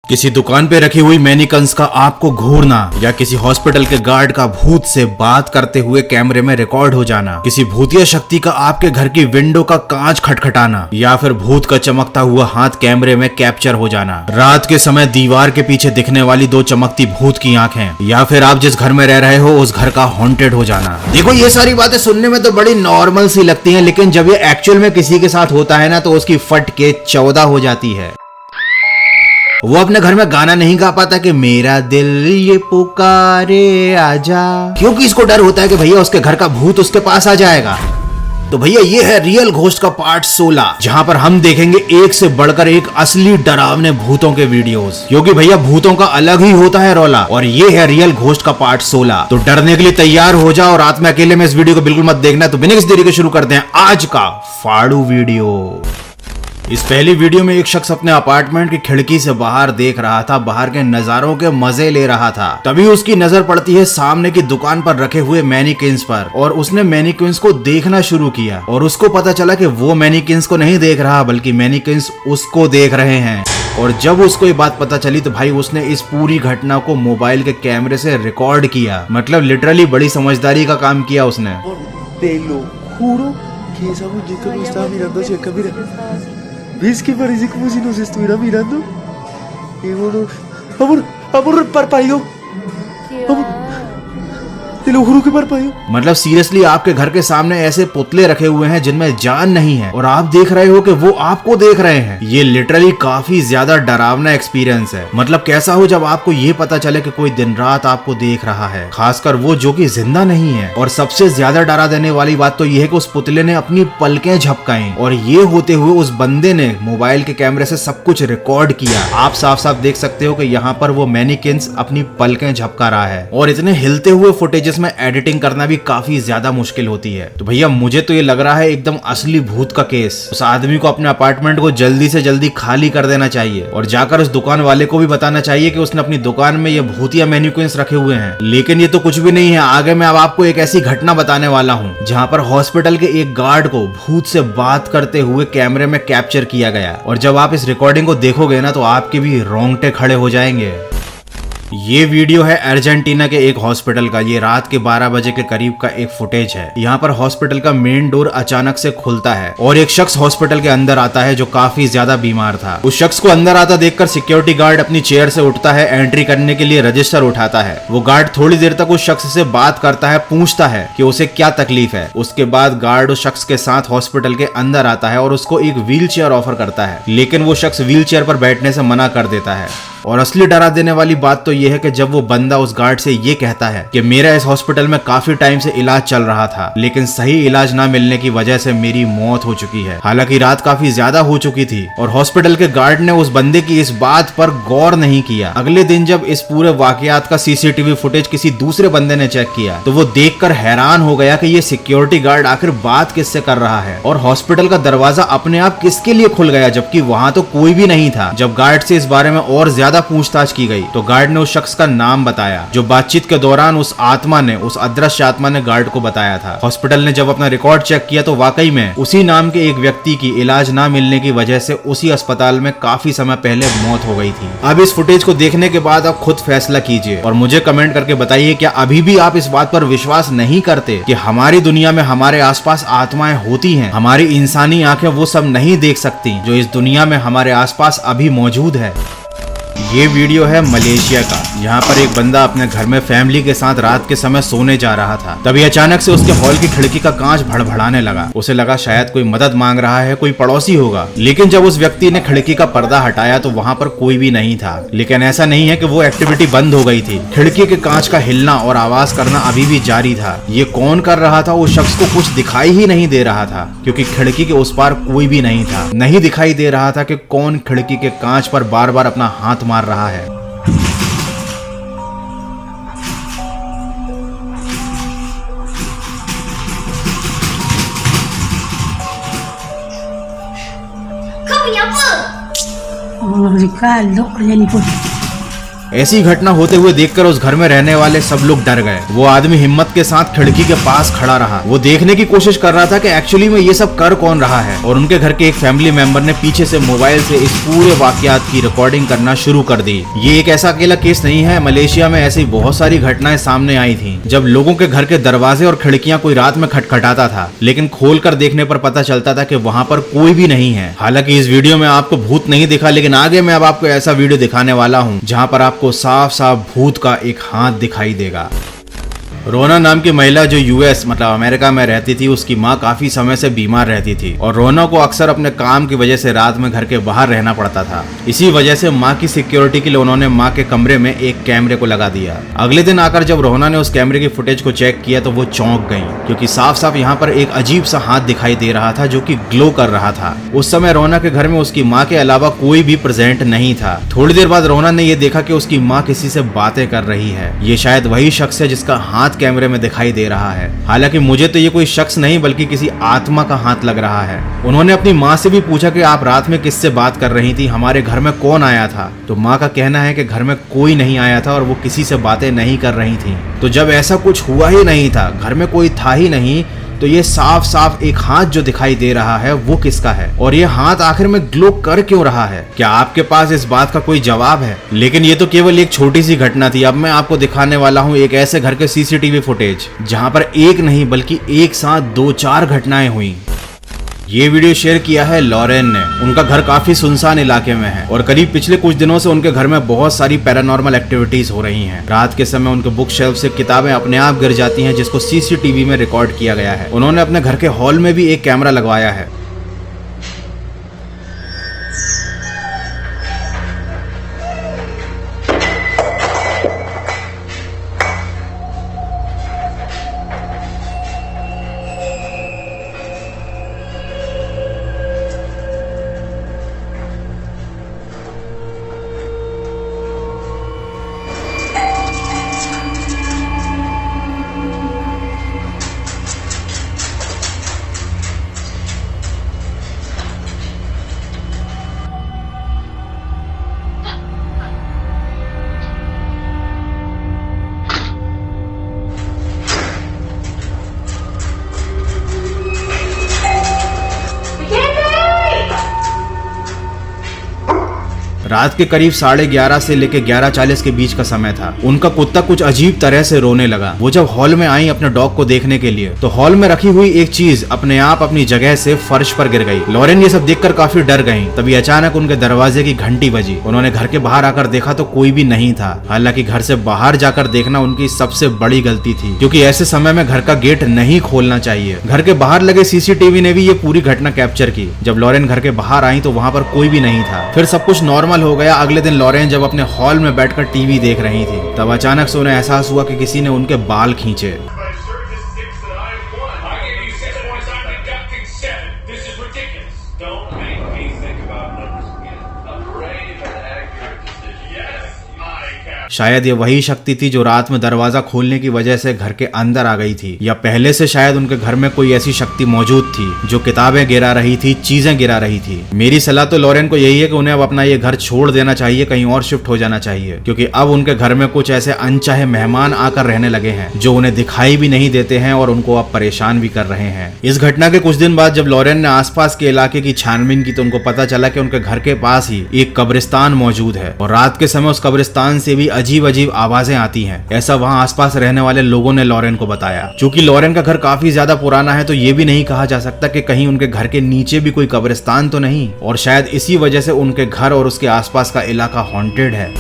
किसी दुकान पे रखी हुई मैनिकन्स का आपको घूरना या किसी हॉस्पिटल के गार्ड का भूत से बात करते हुए कैमरे में रिकॉर्ड हो जाना, किसी भूतिया शक्ति का आपके घर की विंडो का कांच खटखटाना या फिर भूत का चमकता हुआ हाथ कैमरे में कैप्चर हो जाना, रात के समय दीवार के पीछे दिखने वाली दो चमकती भूत की आंखें या फिर आप जिस घर में रह रहे हो उस घर का हॉन्टेड हो जाना। देखो ये सारी बातें सुनने में तो बड़ी नॉर्मल सी लगती हैं, लेकिन जब ये एक्चुअल में किसी के साथ होता है ना तो उसकी फट के 14 हो जाती है। वो अपने घर में गाना नहीं गा पाता कि मेरा दिल ये पुकारे आजा, क्योंकि इसको डर होता है कि भैया उसके घर का भूत उसके पास आ जाएगा। तो भैया ये है रियल घोस्ट का पार्ट 16, जहां पर हम देखेंगे एक से बढ़कर एक असली डरावने भूतों के वीडियोस, क्योंकि भैया भूतों का अलग ही होता है रौला। और ये है रियल घोस्ट का पार्ट 16। तो डरने के लिए तैयार हो जाओ। रात में अकेले में इस वीडियो को बिल्कुल मत देखना। तो बिना किसी देरी के शुरू करते हैं आज का फाड़ू वीडियो। इस पहली वीडियो में एक शख्स अपने अपार्टमेंट की खिड़की से बाहर देख रहा था, बाहर के नजारों के मजे ले रहा था। तभी उसकी नजर पड़ती है सामने की दुकान पर रखे हुए मैनिक्विन्स पर, और उसने मैनिक्विन्स को देखना शुरू किया और उसको पता चला कि वो मैनिक्विन्स को नहीं देख रहा बल्कि मैनिक्विन्स उसको देख रहे हैं। और जब उसको ये बात पता चली तो भाई उसने इस पूरी घटना को मोबाइल के कैमरे से रिकॉर्ड किया। मतलब लिटरली बड़ी समझदारी का काम किया उसने। Te lo juro que esa muñeca no estaba mirando hacia acá, mira. ¿Ves que parece como si nos estuviera mirando? Amor, amor, parpadeó. Amor, te lo juro que parpadeó. मतलब seriously आपके घर के सामने ऐसे पुतले रखे हुए हैं जिनमें जान नहीं है और आप देख रहे हो कि वो आपको देख रहे हैं। ये लिटरली काफी ज्यादा डरावना एक्सपीरियंस है। मतलब कैसा हो जब आपको ये पता चले कि कोई दिन रात आपको देख रहा है, खासकर वो जो कि जिंदा नहीं है। और सबसे ज्यादा डरा देने वाली बात तो ये है कि उस पुतले ने अपनी पलकें झपकाई और ये होते हुए उस बंदे ने मोबाइल के कैमरे से सब कुछ रिकॉर्ड किया। आप साफ साफ देख सकते हो कि यहाँ पर वो मैनिक्विन्स अपनी पलकें झपका रहा है। और इतने हिलते हुए फुटेजेस में एडिटिंग करना भी काफी ज्यादा मुश्किल होती है। तो भैया मुझे तो ये लग रहा है एकदम असली भूत का केस। उस आदमी को अपने अपार्टमेंट को जल्दी से जल्दी खाली कर देना चाहिए और जाकर उस दुकान वाले को भी बताना चाहिए कि उसने अपनी दुकान में ये भूतिया मैनिक्विन्स रखे हुए हैं। लेकिन ये तो कुछ भी नहीं है। आगे मैं अब आपको एक ऐसी घटना बताने वाला हूँ जहाँ पर हॉस्पिटल के एक गार्ड को भूत से बात करते हुए कैमरे में कैप्चर किया गया। और जब आप इस रिकॉर्डिंग को देखोगे ना तो आपके भी रोंगटे खड़े हो जाएंगे। ये वीडियो है अर्जेंटीना के एक हॉस्पिटल का। ये रात के 12 बजे के करीब का एक फुटेज है। यहाँ पर हॉस्पिटल का मेन डोर अचानक से खुलता है और एक शख्स हॉस्पिटल के अंदर आता है जो काफी ज्यादा बीमार था। उस शख्स को अंदर आता देखकर सिक्योरिटी गार्ड अपनी चेयर से उठता है, एंट्री करने के लिए रजिस्टर उठाता है। वो गार्ड थोड़ी देर तक उस शख्स से बात करता है, पूछता है कि उसे क्या तकलीफ है। उसके बाद गार्ड उस शख्स के साथ हॉस्पिटल के अंदर आता है और उसको एक व्हील चेयर ऑफर करता है, लेकिन वो शख्स व्हील चेयर पर बैठने से मना कर देता है। और असली डरा देने वाली बात तो यह है कि जब वो बंदा उस गार्ड से ये कहता है कि मेरा इस हॉस्पिटल में काफी टाइम से इलाज चल रहा था, लेकिन सही इलाज ना मिलने की वजह से मेरी मौत हो चुकी है। हालांकि रात काफी ज्यादा हो चुकी थी और हॉस्पिटल के गार्ड ने उस बंदे की इस बात पर गौर नहीं किया। अगले दिन जब इस पूरे वाकयात का सीसीटीवी फुटेज किसी दूसरे बंदे ने चेक किया तो वो देखकर हैरान हो गया कि ये सिक्योरिटी गार्ड आखिर बात किससे कर रहा है और हॉस्पिटल का दरवाजा अपने आप किसके लिए खुल गया जबकि वहाँ तो कोई भी नहीं था। जब गार्ड से इस बारे में और ज्यादा पूछताछ की गई तो गार्ड ने उस शख्स का नाम बताया जो बातचीत के दौरान उस अदृश्य आत्मा ने गार्ड को बताया था। हॉस्पिटल ने जब अपना रिकॉर्ड चेक किया तो वाकई में उसी नाम के एक व्यक्ति की इलाज ना मिलने की वजह से उसी अस्पताल में काफी समय पहले मौत हो गई थी। अब इस फुटेज को देखने के बाद आप खुद फैसला कीजिए और मुझे कमेंट करके बताइए क्या अभी भी आप इस बात पर विश्वास नहीं करते कि हमारी दुनिया में हमारे आसपास आत्माएं होती हैं। हमारी इंसानी आंखें वो सब नहीं देख सकती जो इस दुनिया में हमारे आसपास अभी मौजूद है। ये वीडियो है मलेशिया का। यहाँ पर एक बंदा अपने घर में फैमिली के साथ रात के समय सोने जा रहा था। तभी अचानक से उसके हॉल की खिड़की का कांच भड़भड़ाने लगा। उसे लगा शायद कोई मदद मांग रहा है, कोई पड़ोसी होगा। लेकिन जब उस व्यक्ति ने खिड़की का पर्दा हटाया तो वहाँ पर कोई भी नहीं था। लेकिन ऐसा नहीं है कि वो एक्टिविटी बंद हो गई थी। खिड़की के कांच का हिलना और आवाज करना अभी भी जारी था। ये कौन कर रहा था? उस शख्स को कुछ दिखाई ही नहीं दे रहा था क्योंकि खिड़की के उस पार कोई भी नहीं था। नहीं दिखाई दे रहा था कि कौन खिड़की के कांच पर बार बार अपना हाथ मार रहा है। Kau punya apa? Oh, Rika, lok kerja ni pun. ऐसी घटना होते हुए देखकर उस घर में रहने वाले सब लोग डर गए। वो आदमी हिम्मत के साथ खिड़की के पास खड़ा रहा। वो देखने की कोशिश कर रहा था कि एक्चुअली में ये सब कर कौन रहा है। और उनके घर के एक फैमिली मेंबर ने पीछे से मोबाइल से इस पूरे वाकयात की रिकॉर्डिंग करना शुरू कर दी। ये एक ऐसा अकेला केस नहीं है, मलेशिया में ऐसी बहुत सारी घटनाएं सामने आई थी जब लोगों के घर के दरवाजे और खिड़कियां कोई रात में खटखटाता था, लेकिन खोल कर देखने पर पता चलता था कि वहां पर कोई भी नहीं है। हालांकि इस वीडियो में आपको भूत नहीं दिखा, लेकिन आगे मैं अब आपको ऐसा वीडियो दिखाने वाला हूं जहां पर आपको साफ साफ भूत का एक हाथ दिखाई देगा। रोना नाम की महिला जो यूएस मतलब अमेरिका में रहती थी, उसकी माँ काफी समय से बीमार रहती थी और रोना को अक्सर अपने काम की वजह से रात में घर के बाहर रहना पड़ता था। इसी वजह से माँ की सिक्योरिटी के लिए उन्होंने माँ के कमरे में एक कैमरे को लगा दिया। अगले दिन आकर जब रोना ने उस कैमरे की फुटेज को चेक किया तो वो चौंक गई, क्योंकि साफ साफ यहाँ पर एक अजीब सा हाथ दिखाई दे रहा था जो कि ग्लो कर रहा था। उस समय रोना के घर में उसकी माँ के अलावा कोई भी प्रेजेंट नहीं था। थोड़ी देर बाद रोना ने यह देखा कि उसकी माँ किसी से बातें कर रही है। ये शायद वही शख्स है जिसका हाथ कैमरे में दिखाई दे रहा है। हालांकि मुझे तो ये कोई शख्स नहीं बल्कि किसी आत्मा का हाथ लग रहा है। उन्होंने अपनी माँ से भी पूछा कि आप रात में किससे बात कर रही थी, हमारे घर में कौन आया था? तो माँ का कहना है कि घर में कोई नहीं आया था और वो किसी से बातें नहीं कर रही थी। तो जब ऐसा कुछ हुआ ही नहीं था, घर में कोई था ही नहीं, तो ये साफ साफ एक हाथ जो दिखाई दे रहा है वो किसका है? और ये हाथ आखिर में ग्लो कर क्यों रहा है? क्या आपके पास इस बात का कोई जवाब है? लेकिन ये तो केवल एक छोटी सी घटना थी। अब मैं आपको दिखाने वाला हूँ एक ऐसे घर के सीसीटीवी फुटेज जहाँ पर एक नहीं बल्कि एक साथ 2-4 घटनाएं हुई। ये वीडियो शेयर किया है लॉरेन ने। उनका घर काफी सुनसान इलाके में है और करीब पिछले कुछ दिनों से उनके घर में बहुत सारी पैरानॉर्मल एक्टिविटीज हो रही हैं। रात के समय उनके बुक शेल्फ से किताबें अपने आप गिर जाती हैं, जिसको सीसीटीवी में रिकॉर्ड किया गया है। उन्होंने अपने घर के हॉल में भी एक कैमरा लगवाया है। रात के करीब 11:30 से लेकर 11:40 के बीच का समय था। उनका कुत्ता कुछ अजीब तरह से रोने लगा। वो जब हॉल में आई अपने डॉग को देखने के लिए, तो हॉल में रखी हुई एक चीज अपने आप अपनी जगह से फर्श पर गिर गई। लॉरेन ये सब देखकर काफी डर गईं। तभी अचानक उनके दरवाजे की घंटी बजी। उन्होंने घर के बाहर आकर देखा तो कोई भी नहीं था। हालांकि घर से बाहर जाकर देखना उनकी सबसे बड़ी गलती थी, क्योंकि ऐसे समय में घर का गेट नहीं खोलना चाहिए। घर के बाहर लगे सीसीटीवी ने भी ये पूरी घटना कैप्चर की। जब लॉरेन घर के बाहर आई तो वहां पर कोई भी नहीं था। फिर सब कुछ नॉर्मल हो गया। अगले दिन लॉरेन जब अपने हॉल में बैठकर टीवी देख रही थी, तब अचानक से उन्हें एहसास हुआ कि किसी ने उनके बाल खींचे। शायद ये वही शक्ति थी जो रात में दरवाजा खोलने की वजह से घर के अंदर आ गई थी, या पहले से शायद उनके घर में कोई ऐसी शक्ति मौजूद थी जो किताबें गिरा रही थी, चीजें गिरा रही थी। मेरी सलाह तो लॉरेन को यही है कि उन्हें अब अपना ये घर छोड़ देना चाहिए, कहीं और शिफ्ट हो जाना चाहिए, क्योंकि अब उनके घर में कुछ ऐसे अनचाहे मेहमान आकर रहने लगे हैं जो उन्हें दिखाई भी नहीं देते हैं और उनको अब परेशान भी कर रहे हैं। इस घटना के कुछ दिन बाद जब लॉरेन ने आसपास के इलाके की छानबीन की तो उनको पता चला कि उनके घर के पास ही एक कब्रिस्तान मौजूद है और रात के समय उस कब्रिस्तान से भी अजीब अजीब आवाजें आती हैं। ऐसा वहां आसपास रहने वाले लोगों ने लॉरेन को बताया। चूंकि लॉरेन का घर काफी ज्यादा पुराना है तो ये भी नहीं कहा जा सकता कि कहीं उनके घर के नीचे भी कोई कब्रिस्तान तो नहीं, और शायद इसी वजह से उनके घर और उसके आसपास का इलाका हॉन्टेड है।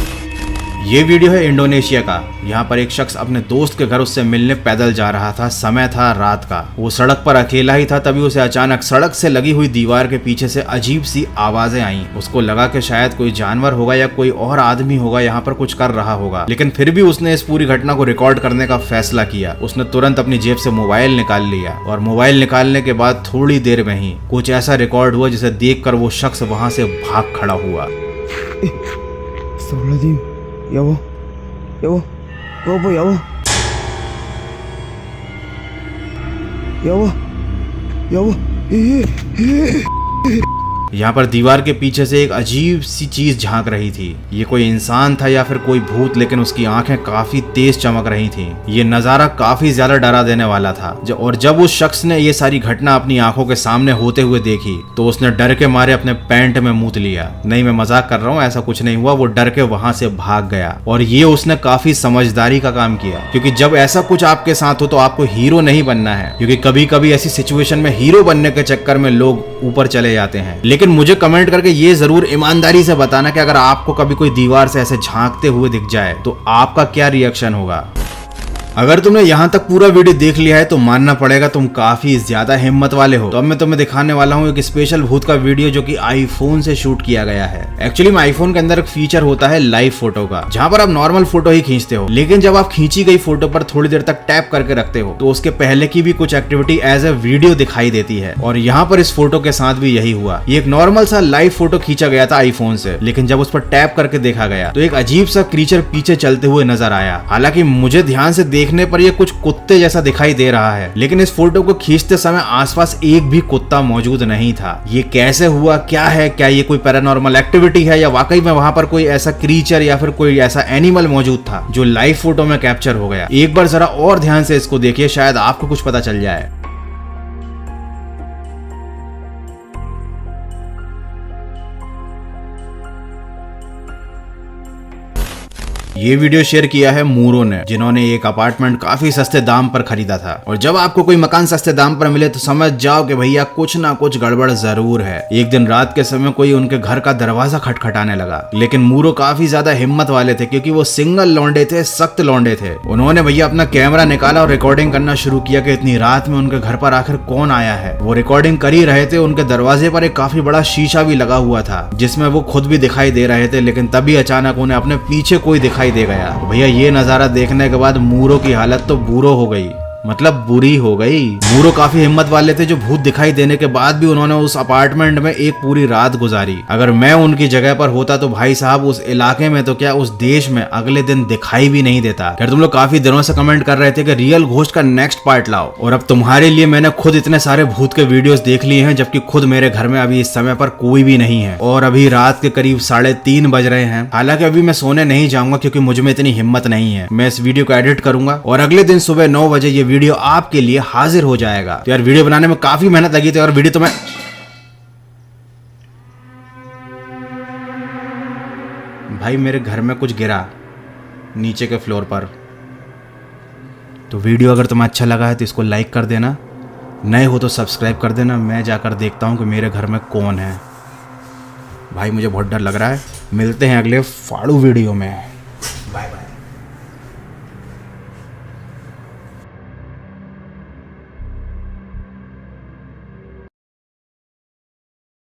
ये वीडियो है इंडोनेशिया का। यहाँ पर एक शख्स अपने दोस्त के घर उससे मिलने पैदल जा रहा था। समय था रात का। वो सड़क पर अकेला ही था, तभी उसे अचानक सड़क से लगी हुई दीवार के पीछे से अजीब सी आवाजें आईं। उसको लगा कि शायद कोई जानवर होगा या कोई और आदमी होगा यहाँ पर कुछ कर रहा होगा, लेकिन फिर भी उसने इस पूरी घटना को रिकॉर्ड करने का फैसला किया। उसने तुरंत अपनी जेब से मोबाइल निकाल लिया और मोबाइल निकालने के बाद थोड़ी देर में ही कुछ ऐसा रिकॉर्ड हुआ जिसे देखकर वो शख्स वहां से भाग खड़ा हुआ। 여보, 여보, 여보, 여보, 여보, 여보, यहाँ पर दीवार के पीछे से एक अजीब सी चीज झांक रही थी। ये कोई इंसान था या फिर कोई भूत, लेकिन उसकी आंखें काफी तेज चमक रही थीं। ये नजारा काफी ज्यादा डरा देने वाला था। और जब उस शख्स ने ये सारी घटना अपनी आंखों के सामने होते हुए देखी तो उसने डर के मारे अपने पैंट में मूत लिया। नहीं, मैं मजाक कर रहा हूँ, ऐसा कुछ नहीं हुआ। वो डर के वहां से भाग गया। और ये उसने काफी समझदारी का काम किया, क्योंकि जब ऐसा कुछ आपके साथ हो तो आपको हीरो नहीं बनना है, क्योंकि कभी कभी ऐसी सिचुएशन में हीरो बनने के चक्कर में लोग ऊपर चले जाते हैं। लेकिन मुझे कमेंट करके ये जरूर ईमानदारी से बताना कि अगर आपको कभी कोई दीवार से ऐसे झांकते हुए दिख जाए तो आपका क्या रिएक्शन होगा। अगर तुमने यहाँ तक पूरा वीडियो देख लिया है तो मानना पड़ेगा तुम काफी ज्यादा हिम्मत वाले हो। तो अब मैं तुम्हें दिखाने वाला हूँ एक स्पेशल भूत का वीडियो जो कि आईफोन से शूट किया गया है। एक्चुअली में आईफोन के अंदर एक फीचर होता है लाइव फोटो का, जहाँ पर आप नॉर्मल फोटो ही खींचते हो, लेकिन जब आप खींची गई फोटो पर थोड़ी देर तक टैप करके रखते हो तो उसके पहले की भी कुछ एक्टिविटी एज ए वीडियो दिखाई देती है। और यहाँ पर इस फोटो के साथ भी यही हुआ। ये एक नॉर्मल सा लाइव फोटो खींचा गया था आईफोन से, लेकिन जब उस पर टैप करके देखा गया तो एक अजीब सा क्रीचर पीछे चलते हुए नजर आया। हालांकि मुझे ध्यान से देखने पर यह कुछ कुत्ते जैसा दिखाई दे रहा है, लेकिन इस फोटो को खींचते समय आसपास एक भी कुत्ता मौजूद नहीं था। ये कैसे हुआ, क्या है, क्या ये कोई पैरानॉर्मल एक्टिविटी है या वाकई में वहां पर कोई ऐसा क्रीचर या फिर कोई ऐसा एनिमल मौजूद था जो लाइव फोटो में कैप्चर हो गया। एक बार जरा और ध्यान से इसको देखिए, शायद आपको कुछ पता चल जाए। ये वीडियो शेयर किया है मूरो ने, जिन्होंने एक अपार्टमेंट काफी सस्ते दाम पर खरीदा था। और जब आपको कोई मकान सस्ते दाम पर मिले तो समझ जाओ कि भैया कुछ ना कुछ गड़बड़ जरूर है। एक दिन रात के समय कोई उनके घर का दरवाजा खटखटाने लगा, लेकिन मूरो काफी ज्यादा हिम्मत वाले थे, क्योंकि वो सिंगल लौंडे थे, सख्त लौंडे थे। उन्होंने भैया अपना कैमरा निकाला और रिकॉर्डिंग करना शुरू किया कि इतनी रात में उनके घर पर आखिर कौन आया है। वो रिकॉर्डिंग कर ही रहे थे, उनके दरवाजे पर एक काफी बड़ा शीशा भी लगा हुआ था जिसमें वो खुद भी दिखाई दे रहे थे, लेकिन तभी अचानक उन्हें अपने पीछे कोई दिखाई दे गया। भैया ये नजारा देखने के बाद मूरो की हालत तो बुरो हो गई, मतलब बुरी हो गई। मूरो काफी हिम्मत वाले थे, जो भूत दिखाई देने के बाद भी उन्होंने उस अपार्टमेंट में एक पूरी रात गुजारी। अगर मैं उनकी जगह पर होता तो भाई साहब उस इलाके में तो क्या उस देश में अगले दिन दिखाई भी नहीं देता। खैर तुम लोग काफी दिनों से कमेंट कर रहे थे कि रियल घोस्ट का नेक्स्ट पार्ट लाओ, और अब तुम्हारे लिए मैंने खुद इतने सारे भूत के वीडियोस देख लिए हैं, जबकि खुद मेरे घर में अभी इस समय पर कोई भी नहीं है। और अभी रात के करीब 3:30 बज रहे हैं। हालांकि अभी मैं सोने नहीं जाऊंगा, क्योंकि मुझ में इतनी हिम्मत नहीं है। मैं इस वीडियो को एडिट करूंगा और अगले दिन सुबह 9 बजे ये वीडियो आपके लिए हाजिर हो जाएगा। तो यार वीडियो बनाने में काफी मेहनत लगी थी, और वीडियो तो मैं भाई मेरे घर में कुछ गिरा नीचे के फ्लोर पर। तो वीडियो अगर तुम्हें अच्छा लगा है तो इसको लाइक कर देना, नए हो तो सब्सक्राइब कर देना। मैं जाकर देखता हूं कि मेरे घर में कौन है। भाई मुझे बहुत डर लग रहा है। मिलते हैं अगले फाड़ू वीडियो में।